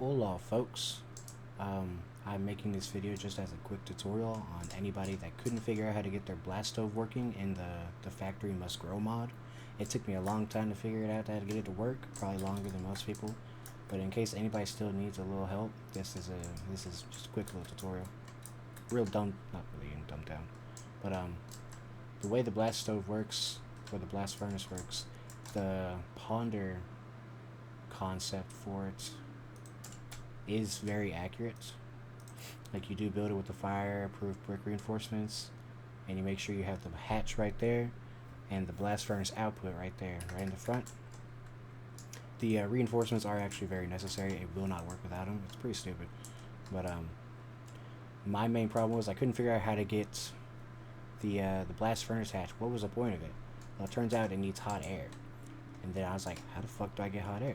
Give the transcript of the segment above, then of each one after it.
Hola folks, I'm making this video just as a quick tutorial on anybody that couldn't figure out how to get their blast stove working in the factory must grow mod. It took me a long time to figure it out how to get it to work, probably longer than most people, but in case anybody still needs a little help, this is just a quick little tutorial. Real dumb, not really dumbed down, but the way the blast stove works, or the blast furnace works, the ponder concept for it is very accurate. Like, you do build it with the fire-proof brick reinforcements, and you make sure you have the hatch right there, and the blast furnace output right there, right in the front. The reinforcements are actually very necessary. It will not work without them. It's pretty stupid. But my main problem was I couldn't figure out how to get the blast furnace hatch. What was the point of it? Well, it turns out it needs hot air. And then I was like, how the fuck do I get hot air?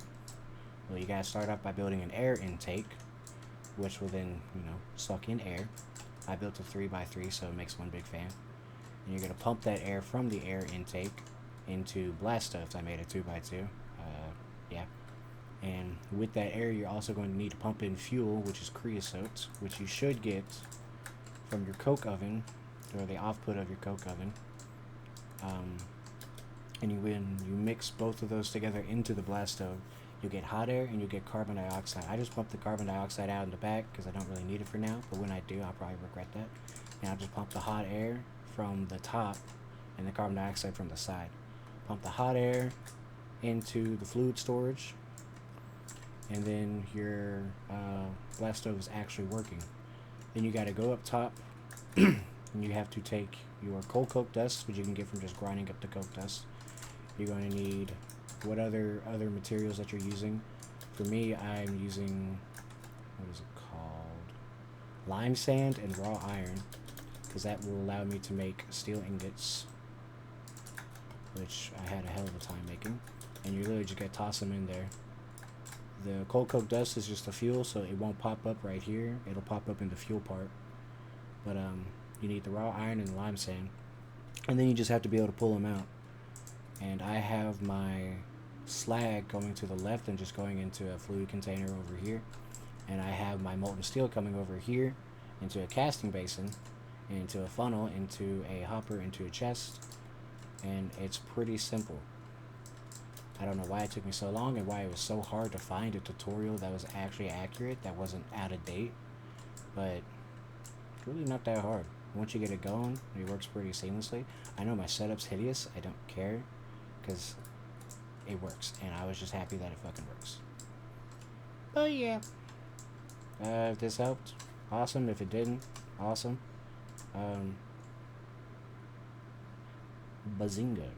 Well, you gotta start off by building an air intake, which will then, suck in air. I built a 3x3, so it makes one big fan. And you're gonna pump that air from the air intake into blast stoves. I made a 2x2. Yeah. And with that air, you're also going to need to pump in fuel, which is creosote, which you should get from your coke oven, or the output of your coke oven. And when you mix both of those together into the blast stove, you get hot air and you get carbon dioxide. I just pump the carbon dioxide out in the back because I don't really need it for now, but when I do, I'll probably regret that. And I'll just pump the hot air from the top and the carbon dioxide from the side. Pump the hot air into the fluid storage, and then your blast stove is actually working. Then you got to go up top and you have to take your coal coke dust, which you can get from just grinding up the coke dust. You're going to need what other materials that you're using. For me, I'm using, what is it called, lime sand and raw iron, because that will allow me to make steel ingots, which I had a hell of a time making. And you literally just gotta toss them in there. The coal coke dust is just a fuel, so it won't pop up right here. It'll pop up in the fuel part. But you need the raw iron and the lime sand, and then you just have to be able to pull them out. And I have my slag going to the left and just going into a fluid container over here, and I have my molten steel coming over here into a casting basin, into a funnel, into a hopper, into a chest, and it's pretty simple. I don't know why it took me so long and why it was so hard to find a tutorial that was actually accurate, that wasn't out of date, but it's really not that hard. Once you get it going, it works pretty seamlessly. I know my setup's hideous, I don't care, because it works, and I was just happy that it fucking works. But yeah, if this helped, awesome. If it didn't, awesome. Bazinga.